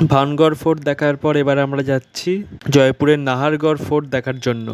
Bhangarh fort দেখার পর এবার আমরা যাচ্ছি জয়পুরের নাহারগড় ফোর্ট দেখার জন্য।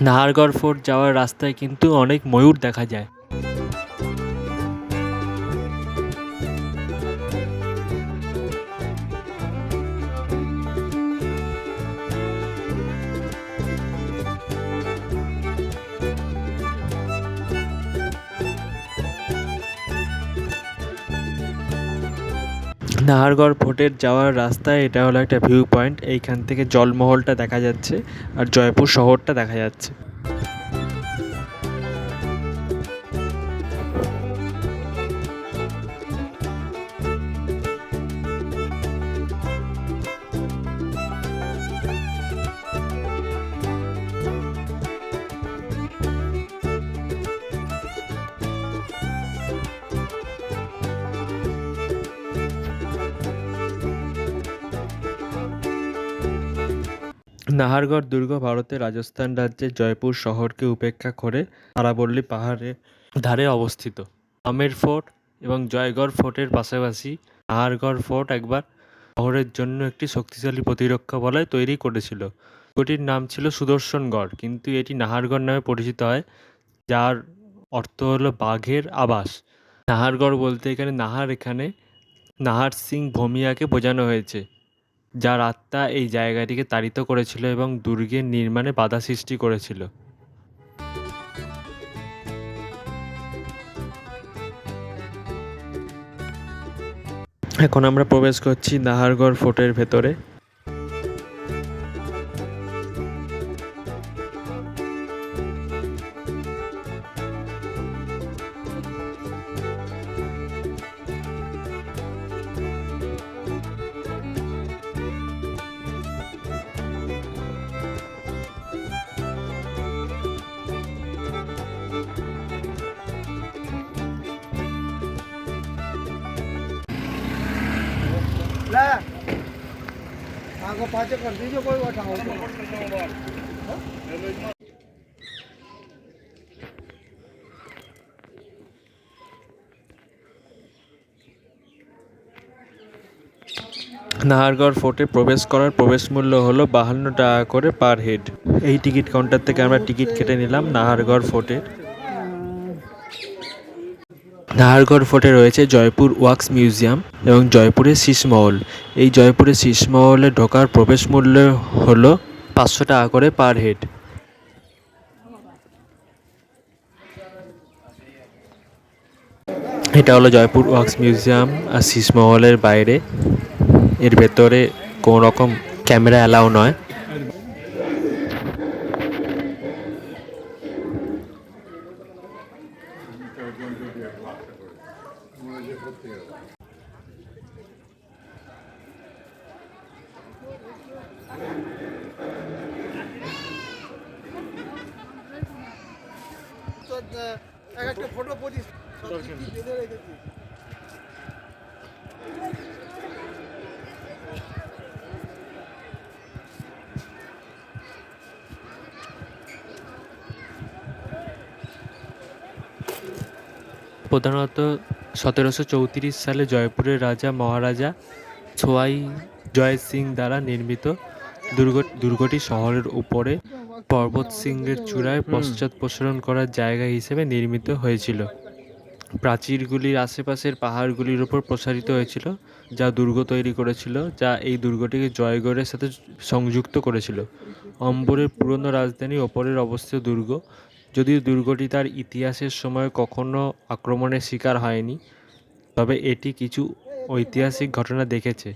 নাহারগড় ফোর্ট যাওয়ার রাস্তায় কিন্তু অনেক ময়ূর দেখা যায়। নাহারগড় ফোর্টের যাওয়ার রাস্তায় এটা হলো একটা ভিউ পয়েন্ট। এইখান থেকে জলমহলটা দেখা যাচ্ছে আর জয়পুর শহরটা দেখা যাচ্ছে। নাহারগড় দুর্গ ভারতের রাজস্থান রাজ্যের জয়পুর শহরকে উপেক্ষা করে আরাবল্লী পাহাড়ের ধারে অবস্থিত। আমের ফোর্ট এবং জয়গড় ফোর্টের পাশাপাশি নাহারগড় ফোর্ট একবার শহরের জন্য একটি শক্তিশালী প্রতিরক্ষা বলয় তৈরি করেছিল। দুর্গটির নাম ছিল সুদর্শনগড়, কিন্তু এটি নাহারগড় নামে পরিচিত হয়, যার অর্থ হলো বাঘের আবাস। নাহারগড় বলতে এখানে নাহার সিং ভূমিয়াকে বোঝানো হয়েছে, যার আত্মা এই জায়গাটিকে তাড়িত করেছিল এবং দুর্গের নির্মাণে বাধা সৃষ্টি করেছিল। এখন আমরা প্রবেশ করছি নাহারগড় ফোর্টের ভেতরে। आगो पाचे कर दीजिए कोई उठाओ। নাহারগড় ফোর্টে প্রবেশ করার প্রবেশ মূল্য হলো 52 টাকা করে পার হেড। এই টিকিট কাউন্টার থেকে আমরা টিকিট কেটে নিলাম নাহারগড় ফোর্টের। নাহারগড় ফোর্টে রয়েছে জয়পুর ওয়াক্স মিউজিয়াম এবং জয়পুরের শীষমহল। এই জয়পুরের শীষমহলে ঢোকার প্রবেশ মূল্য হলো 500 টাকা করে পার হেড। এটা হলো জয়পুর ওয়াক্স মিউজিয়াম আর শীষমহলের বাইরে। এর ভেতরে কোনো রকম ক্যামেরা অ্যালাউ নয়। একটা ফটো পঁচিশ বেঁধে রেখেছি। প্রধানত 1734 সালে জয়পুরের রাজা মহারাজা সোয়াই জয় সিং দ্বারা নির্মিত। দুর্গটি শহরের উপরে পর্বত শৃঙ্গের চূড়ায় পশ্চাদপসরণ করার জায়গা হিসেবে নির্মিত হয়েছিল। প্রাচীরগুলির আশেপাশের পাহাড়গুলির উপর প্রসারিত হয়েছিল, যা দুর্গ তৈরি করেছিল, যা এই দুর্গটিকে জয়গড়ের সাথে সংযুক্ত করেছিল। অম্বরের পুরনো রাজধানী ওপরের অবস্থিত দুর্গ। যদিও দুর্গটি তার ইতিহাসের সময় কখনো আক্রমণের শিকার হয়নি, তবে এটি কিছু ঐতিহাসিক ঘটনা দেখেছে।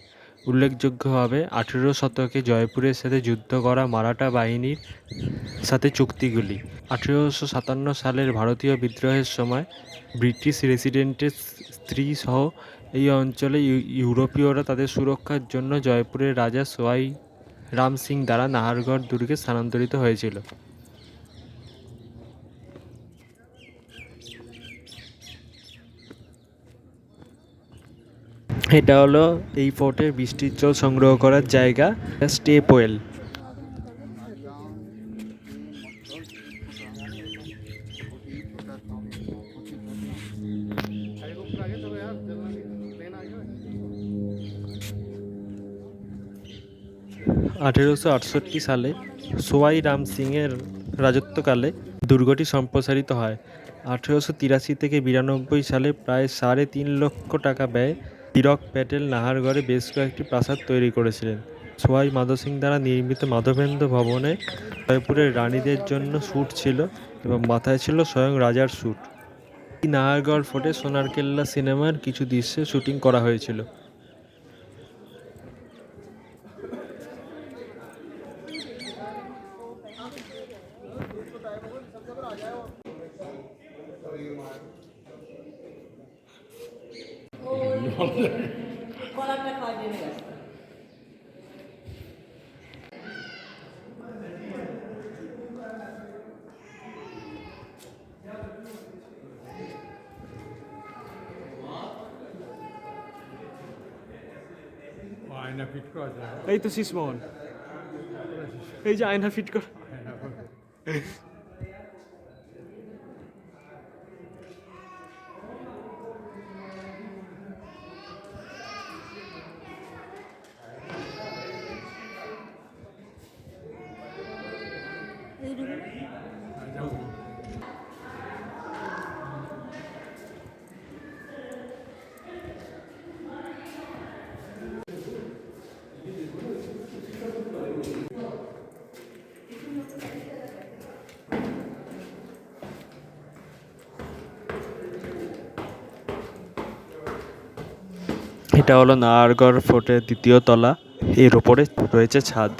উল্লেখযোগ্যভাবে 18 শতকে জয়পুরের সাথে যুদ্ধ করা মারাঠা বাহিনীর সাথে চুক্তিগুলি। 1857 সালের ভারতীয় বিদ্রোহের সময় ব্রিটিশ রেসিডেন্টের স্ত্রী সহ এই অঞ্চলে ইউরোপীয়রা তাদের সুরক্ষার জন্য জয়পুরের রাজা সোয়াই রাম সিং দ্বারা নাহারগড় দুর্গে স্থানান্তরিত হয়েছিল। এটা হলো এই ফোর্টের বৃষ্টির জল সংগ্রহ করার জায়গা, স্টেপ ওয়েল। आगे चलो यार, जल्दी प्लेन आ गया। 1868 সালে সোয়াই রাম সিংয়ের রাজত্বকালে দুর্গটি সম্প্রসারিত হয়। 1883 থেকে 92 সালে প্রায় 3.5 লক্ষ টাকা ব্যয়ে হীরক প্যাটেল নাহারগড়ে বেশ কয়েকটি প্রাসাদ তৈরি করেছিলেন। সোয়াই মাধো সিং দ্বারা নির্মিত মাধবেন্দ্র ভবনে জয়পুরের রানীদের জন্য স্যুট ছিল এবং মাথায় ছিল স্বয়ং রাজার স্যুট। এই নাহারগড় ফোর্টে সোনার কেল্লা সিনেমার কিছু দৃশ্যে শুটিং করা হয়েছিল। আয়না ফিট করা যায়। এই তো শিসমোহন, এই যে আয়না ফিট কর। এটা হলো নাহারগড় ফোর্টের দ্বিতীয় তলা, এর ওপরে রয়েছে ছাদ।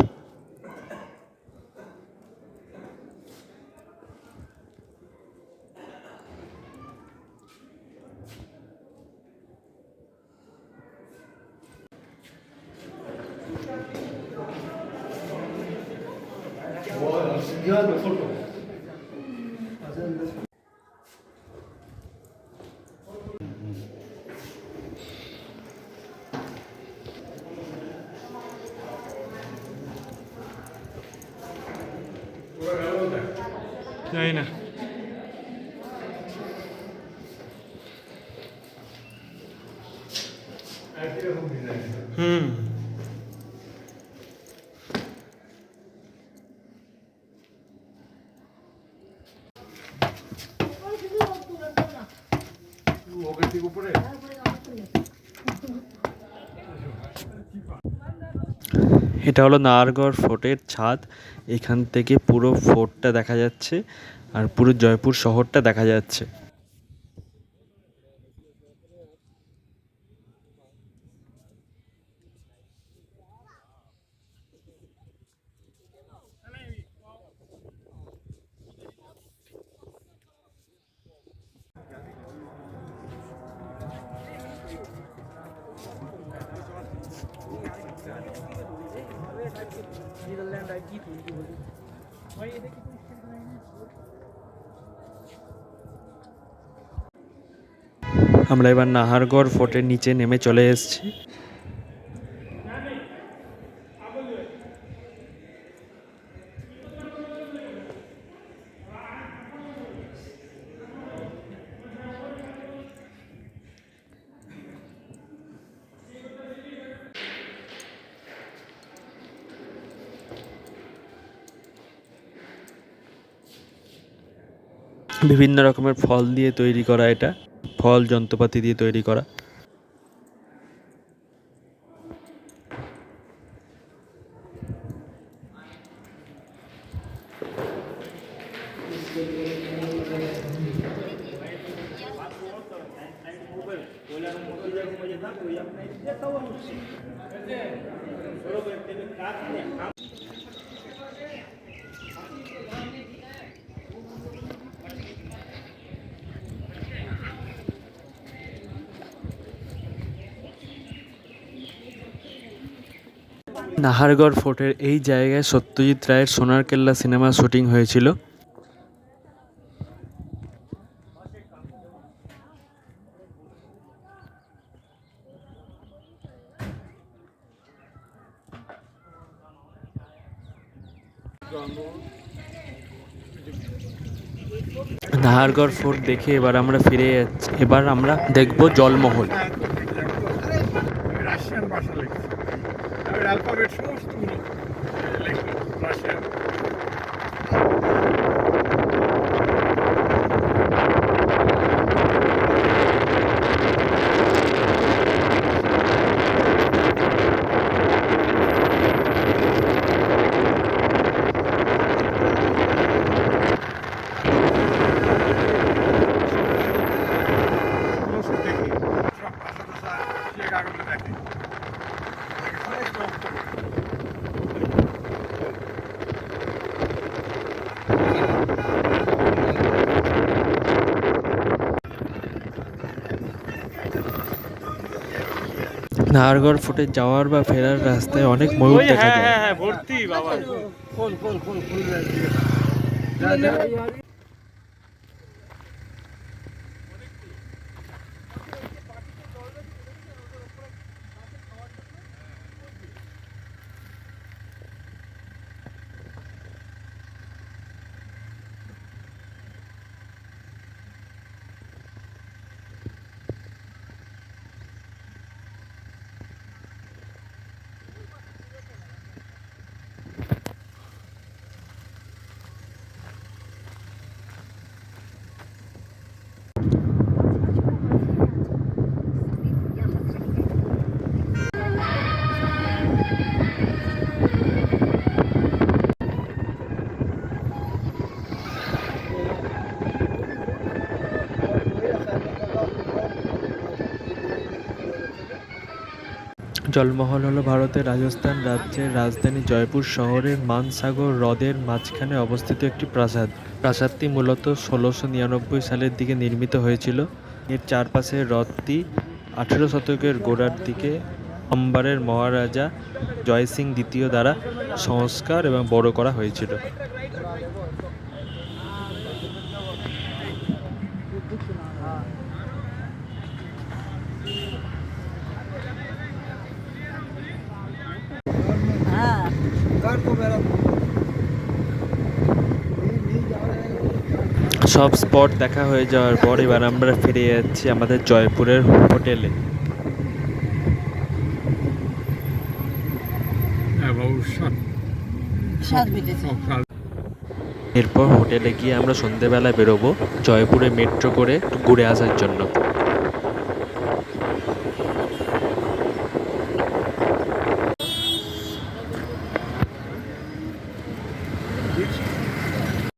জানি না। হুম, উপরে এটা হলো নাহারগড় ফোর্টের ছাদ। এখান থেকে পুরো ফোর্টটা দেখা যাচ্ছে আর পুরো জয়পুর শহরটা দেখা যাচ্ছে। আমরা এবার নাহারগড় ফোর্টের নিচে নেমে চলে এসেছি। বিভিন্ন রকমের ফল দিয়ে তৈরি করা এটা, ফল যন্ত্রপাতি দিয়ে তৈরি করা। নাহারগড় ফোর্টের এই জায়গায় সত্যজিৎ রায়ের সোনার কেল্লা সিনেমার শুটিং হয়েছিল। নাহারগড় ফোর্ট দেখে এবার আমরা ফিরে যাচ্ছি। এবার আমরা দেখব জলমহল। রাশিয়ান ভাষা লিখছে, আমি অ্যালফাবেট সমস্ত লিখবো রাশিয়ান। নাহারগড় ফোর্টে যাওয়ার বা ফেরার রাস্তায় অনেক ময়ূর দেখা যায়। জলমহল হলো ভারতের রাজস্থান রাজ্যের রাজধানী জয়পুর শহরের মানসাগর হ্রদের মাঝখানে অবস্থিত একটি প্রাসাদ। প্রাসাদটি মূলত ১৬৯৯ সালের দিকে নির্মিত হয়েছিল। এর চারপাশের হ্রদটি ১৮ শতকের গোড়ার দিকে আম্বারের মহারাজা জয় সিং দ্বিতীয় দ্বারা সংস্কার এবং বড় করা হয়েছিল। সব স্পট দেখা হয়ে যাওয়ার পর এবার আমরা ফিরে যাচ্ছি আমাদের জয়পুরের হোটেলে। এরপর হোটেলে গিয়ে আমরা সন্ধেবেলা বেরোবো জয়পুরে মেট্রো করে একটু ঘুরে আসার জন্য।